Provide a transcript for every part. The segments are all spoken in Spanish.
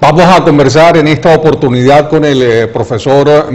Vamos a conversar en esta oportunidad con el profesor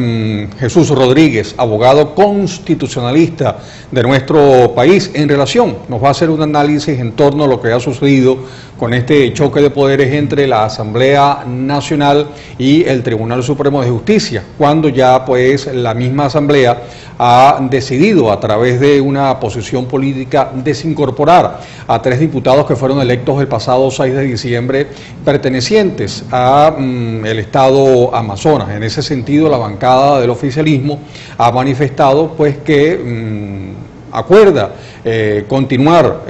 Jesús Rodríguez, abogado constitucionalista de nuestro país, en relación, nos va a hacer un análisis en torno a lo que ha sucedido con este choque de poderes entre la Asamblea Nacional y el Tribunal Supremo de Justicia, cuando ya pues la misma Asamblea ha decidido a través de una posición política desincorporar a 3 diputados que fueron electos el pasado 6 de diciembre pertenecientes a el estado Amazonas. En ese sentido, la bancada del oficialismo ha manifestado pues que acuerda continuar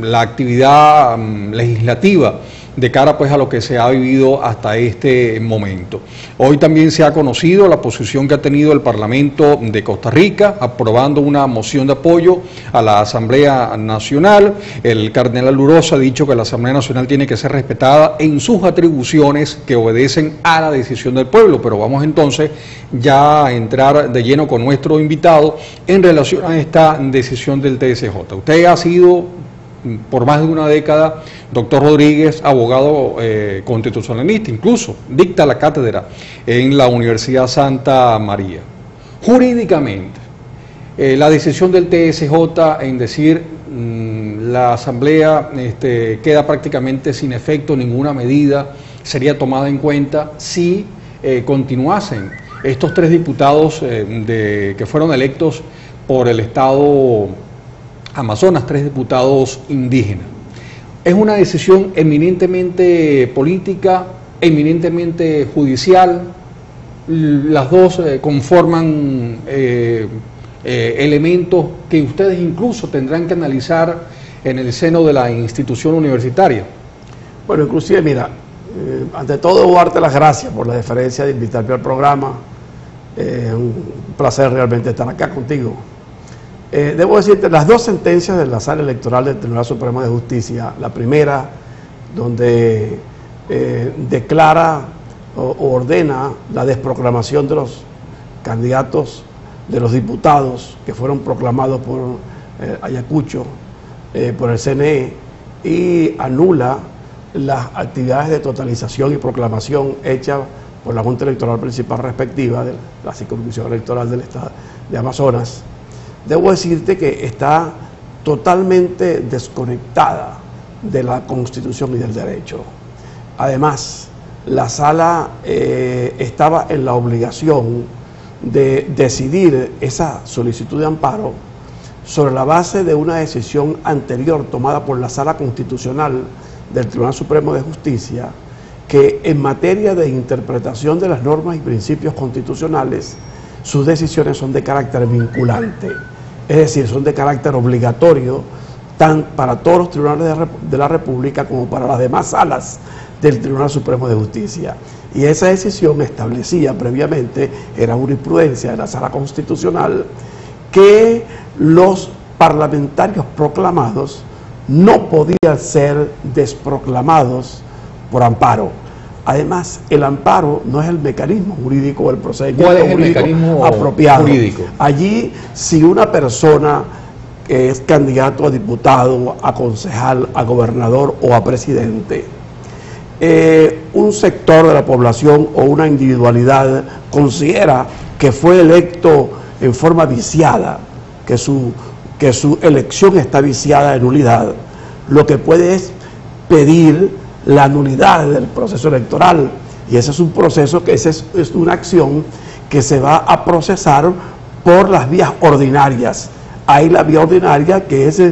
la actividad legislativa de cara pues a lo que se ha vivido hasta este momento. Hoy también se ha conocido la posición que ha tenido el Parlamento de Costa Rica, aprobando una moción de apoyo a la Asamblea Nacional. El cardenal Urosa ha dicho que la Asamblea Nacional tiene que ser respetada en sus atribuciones que obedecen a la decisión del pueblo, pero vamos entonces ya a entrar de lleno con nuestro invitado en relación a esta decisión del TSJ. Usted ha sido por más de una década, doctor Rodríguez, abogado constitucionalista, incluso dicta la cátedra en la Universidad Santa María. Jurídicamente, la decisión del TSJ en decir la Asamblea queda prácticamente sin efecto, ninguna medida sería tomada en cuenta si continuasen estos 3 diputados que fueron electos por el Estado Amazonas, 3 diputados indígenas. Es una decisión eminentemente política, eminentemente judicial. Las dos conforman elementos que ustedes incluso tendrán que analizar en el seno de la institución universitaria. Bueno, inclusive, mira, ante todo debo darte las gracias por la deferencia de invitarme al programa. Es un placer realmente estar acá contigo. Debo decirte, las 2 sentencias de la Sala Electoral del Tribunal Supremo de Justicia, la primera, donde declara o ordena la desproclamación de los candidatos, de los diputados que fueron proclamados por Ayacucho, por el CNE, y anula las actividades de totalización y proclamación hechas por la Junta Electoral Principal respectiva de la Circunscripción Electoral del Estado de Amazonas. Debo decirte que está totalmente desconectada de la Constitución y del derecho. Además, la Sala estaba en la obligación de decidir esa solicitud de amparo sobre la base de una decisión anterior tomada por la Sala Constitucional del Tribunal Supremo de Justicia, que en materia de interpretación de las normas y principios constitucionales, sus decisiones son de carácter vinculante. Es decir, son de carácter obligatorio tanto para todos los tribunales de la República como para las demás salas del Tribunal Supremo de Justicia. Y esa decisión establecía previamente, era jurisprudencia de la Sala Constitucional, que los parlamentarios proclamados no podían ser desproclamados por amparo. Además, el amparo no es el mecanismo jurídico o el procedimiento jurídico apropiado. Allí, si una persona que es candidato a diputado, a concejal, a gobernador o a presidente, un sector de la población o una individualidad considera que fue electo en forma viciada, que su elección está viciada de nulidad, lo que puede es pedir la nulidad del proceso electoral, y ese es un proceso que es una acción que se va a procesar por las vías ordinarias. Hay la vía ordinaria, que es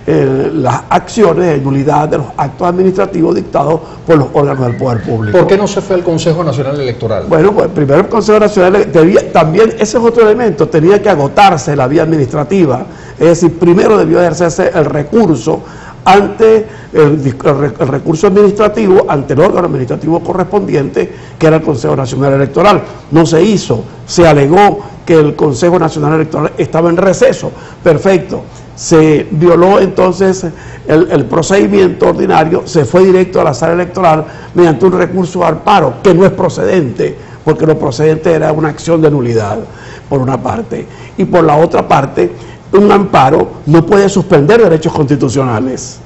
las acciones de nulidad de los actos administrativos dictados por los órganos del poder público. ¿Por qué no se fue al Consejo Nacional Electoral? Bueno, pues primero el Consejo Nacional también, ese es otro elemento, tenía que agotarse la vía administrativa, es decir, primero debió ejercerse el recurso ante el recurso administrativo, ante el órgano administrativo correspondiente, que era el Consejo Nacional Electoral. No se hizo, se alegó que el Consejo Nacional Electoral estaba en receso. Perfecto, se violó entonces el procedimiento ordinario, se fue directo a la Sala Electoral mediante un recurso de amparo, que no es procedente, porque lo procedente era una acción de nulidad, por una parte. Y por la otra parte, un amparo no puede suspender derechos constitucionales.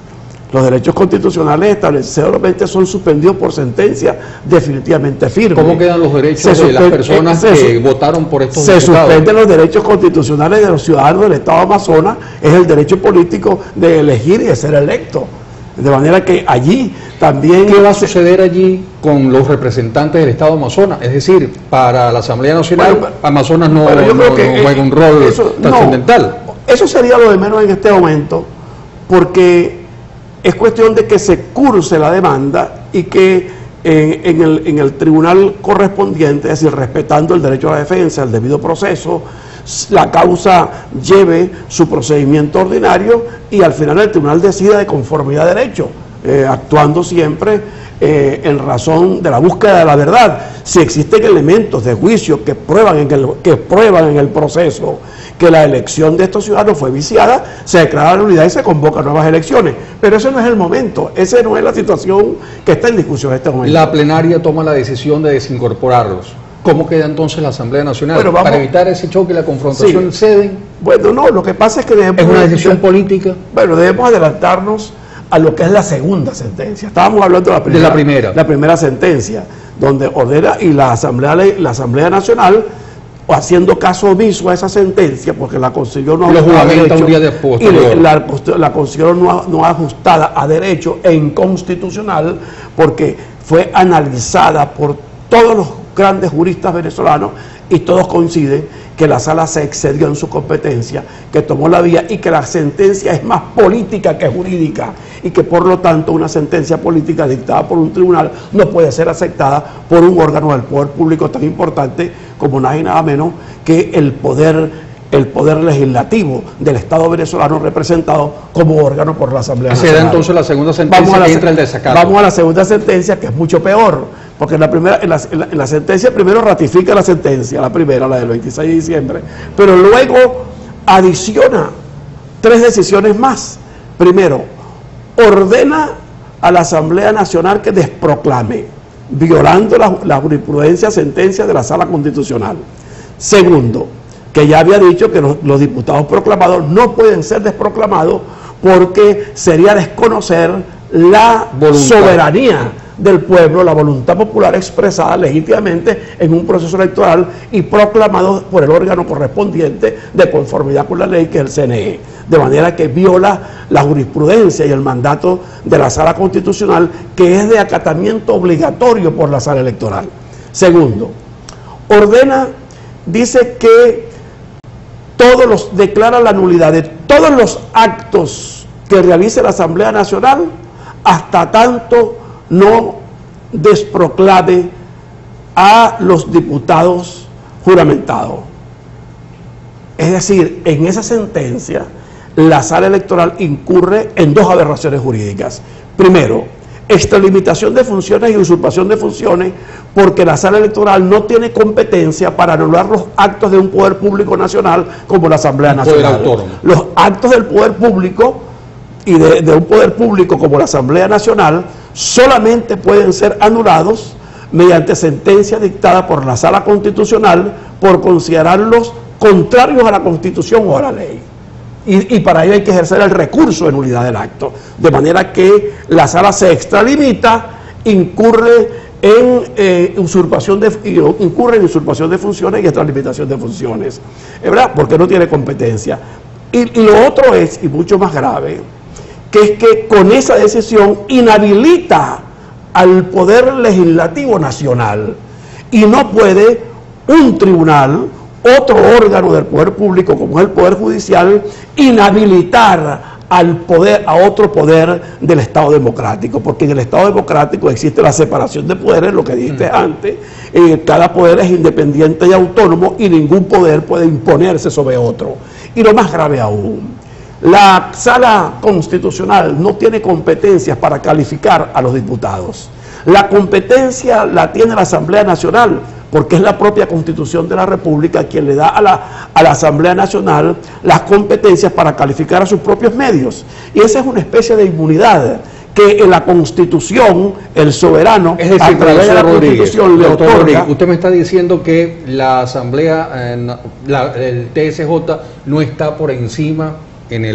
Los derechos constitucionales establecidos son suspendidos por sentencia definitivamente firme. ¿Cómo quedan los derechos de las personas que votaron por estos diputados? Se suspenden los derechos constitucionales de los ciudadanos del Estado de Amazonas, es el derecho político de elegir y de ser electo. De manera que allí también... ¿Qué va a suceder allí con los representantes del Estado de Amazonas? Es decir, para la Asamblea Nacional, Amazonas no juega un rol trascendental. Eso sería lo de menos en este momento, porque es cuestión de que se curse la demanda y que en el tribunal correspondiente, es decir, respetando el derecho a la defensa, el debido proceso, la causa lleve su procedimiento ordinario y al final el tribunal decida de conformidad a derecho, actuando siempre en razón de la búsqueda de la verdad. Si existen elementos de juicio que prueban en el proceso que la elección de estos ciudadanos fue viciada, se declara la nulidad y se convocan nuevas elecciones. Pero ese no es el momento, esa no es la situación que está en discusión en este momento. La plenaria toma la decisión de desincorporarlos. ¿Cómo queda entonces la Asamblea Nacional? Bueno, para evitar ese choque y la confrontación, ¿ceden? Bueno, no, lo que pasa es que debemos... ¿Es una decisión política? Bueno, debemos adelantarnos a lo que es la segunda sentencia. Estábamos hablando de la primera. La primera sentencia, donde ordena y la Asamblea Nacional, haciendo caso omiso a esa sentencia, porque la consiguió no ajustada a derecho, y la consiguió no ajustada a derecho e inconstitucional, porque fue analizada por todos los grandes juristas venezolanos y todos coinciden que la sala se excedió en su competencia, que tomó la vía y que la sentencia es más política que jurídica y que por lo tanto una sentencia política dictada por un tribunal no puede ser aceptada por un órgano del poder público tan importante como nada y nada menos que el poder legislativo del Estado venezolano representado como órgano por la Asamblea Nacional. Se da entonces la segunda sentencia que entra el desacato. Vamos a la segunda sentencia, que es mucho peor, porque en la sentencia primero ratifica la sentencia, la primera, la del 26 de diciembre, pero luego adiciona 3 decisiones más. Primero, ordena a la Asamblea Nacional que desproclame, violando la jurisprudencia sentencia de la Sala Constitucional. Segundo, que ya había dicho que los diputados proclamados no pueden ser desproclamados porque sería desconocer la soberanía del pueblo, la voluntad popular expresada legítimamente en un proceso electoral y proclamado por el órgano correspondiente de conformidad con la ley, que es el CNE. De manera que viola la jurisprudencia y el mandato de la Sala Constitucional, que es de acatamiento obligatorio por la Sala Electoral. Segundo, dice que declara la nulidad de todos los actos que realice la Asamblea Nacional hasta tanto no desproclame a los diputados juramentados. Es decir, en esa sentencia la Sala Electoral incurre en 2 aberraciones jurídicas. Primero, extralimitación de funciones y usurpación de funciones, porque la Sala Electoral no tiene competencia para anular los actos de un poder público nacional como la Asamblea Nacional. Los actos del poder público y de un poder público como la Asamblea Nacional solamente pueden ser anulados mediante sentencia dictada por la Sala Constitucional por considerarlos contrarios a la Constitución o a la ley. Y para ello hay que ejercer el recurso de nulidad del acto. De manera que la Sala se extralimita, incurre en usurpación de funciones y extralimitación de funciones. ¿Es verdad? Porque no tiene competencia. Y lo otro es, y mucho más grave, que es que con esa decisión inhabilita al Poder Legislativo Nacional y no puede un tribunal, otro órgano del poder público como es el Poder Judicial, inhabilitar a otro poder del Estado democrático, porque en el Estado democrático existe la separación de poderes, lo que dijiste antes, cada poder es independiente y autónomo y ningún poder puede imponerse sobre otro. Y lo más grave aún, la Sala Constitucional no tiene competencias para calificar a los diputados. La competencia la tiene la Asamblea Nacional, porque es la propia Constitución de la República quien le da a la Asamblea Nacional las competencias para calificar a sus propios medios. Y esa es una especie de inmunidad que en la Constitución el soberano, es decir, a través de la Constitución, le otorga. Usted me está diciendo que la Asamblea, el TSJ, no está por encima en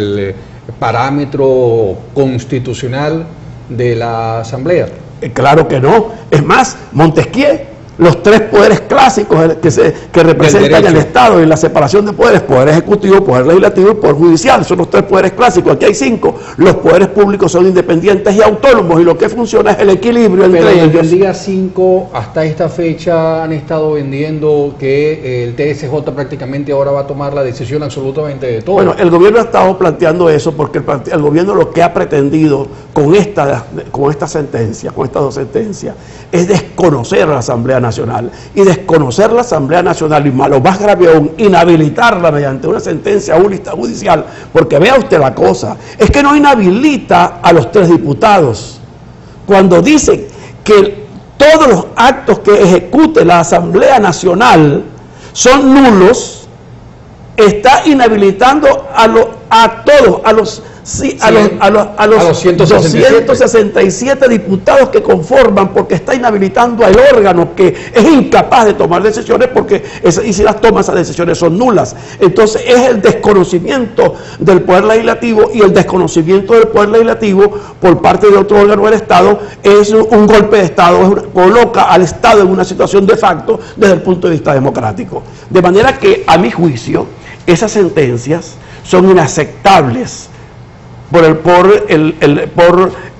parámetro constitucional de la Asamblea? Claro que no. Es más, Montesquieu, los tres poderes clásicos que representan el Estado y la separación de poderes, poder ejecutivo, poder legislativo y poder judicial, son los tres poderes clásicos. Aquí hay 5. Los poderes públicos son independientes y autónomos, y lo que funciona es el equilibrio entre ellos. Desde el día 5 hasta esta fecha han estado vendiendo que el TSJ prácticamente ahora va a tomar la decisión absolutamente de todo. Bueno, el gobierno ha estado planteando eso porque el gobierno lo que ha pretendido con estas dos sentencias, es desconocer a la Asamblea Nacional. Y desconocer la Asamblea Nacional, y lo más grave aún, inhabilitarla mediante una sentencia judicial, porque vea usted la cosa, es que no inhabilita a los 3 diputados. Cuando dice que todos los actos que ejecute la Asamblea Nacional son nulos, está inhabilitando a todos, a los 267 diputados que conforman, porque está inhabilitando al órgano que es incapaz de tomar decisiones, y si las toma, esas decisiones son nulas. Entonces es el desconocimiento del Poder Legislativo, y el desconocimiento del Poder Legislativo por parte de otro órgano del Estado es un golpe de Estado, coloca al Estado en una situación de facto desde el punto de vista democrático. De manera que, a mi juicio, esas sentencias son inaceptables por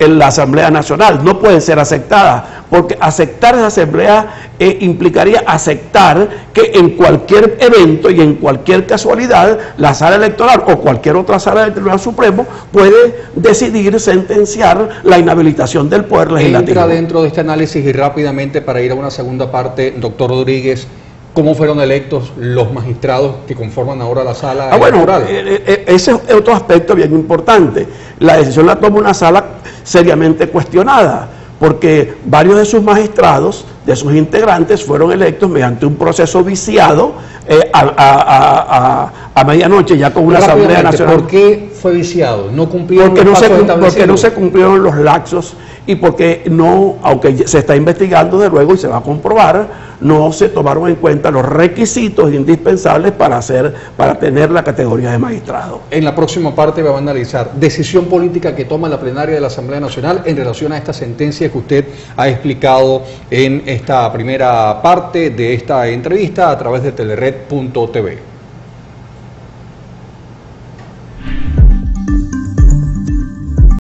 la Asamblea Nacional. No pueden ser aceptadas, porque aceptar esa Asamblea implicaría aceptar que en cualquier evento y en cualquier casualidad la sala electoral o cualquier otra sala del Tribunal Supremo puede decidir sentenciar la inhabilitación del Poder Legislativo. Entra dentro de este análisis, y rápidamente para ir a una segunda parte, doctor Rodríguez, ¿cómo fueron electos los magistrados que conforman ahora la sala electoral? Ese es otro aspecto bien importante. La decisión la toma una sala seriamente cuestionada, porque varios de sus magistrados, de sus integrantes, fueron electos mediante un proceso viciado a medianoche, ya con una Asamblea Nacional. ¿Por qué fue viciado? ¿No cumplieron porque no se cumplieron los lapsos, y porque no, aunque se está investigando de luego y se va a comprobar, no se tomaron en cuenta los requisitos indispensables para tener la categoría de magistrado. En la próxima parte va a analizar decisión política que toma la plenaria de la Asamblea Nacional en relación a esta sentencia que usted ha explicado en esta primera parte de esta entrevista a través de telered.tv.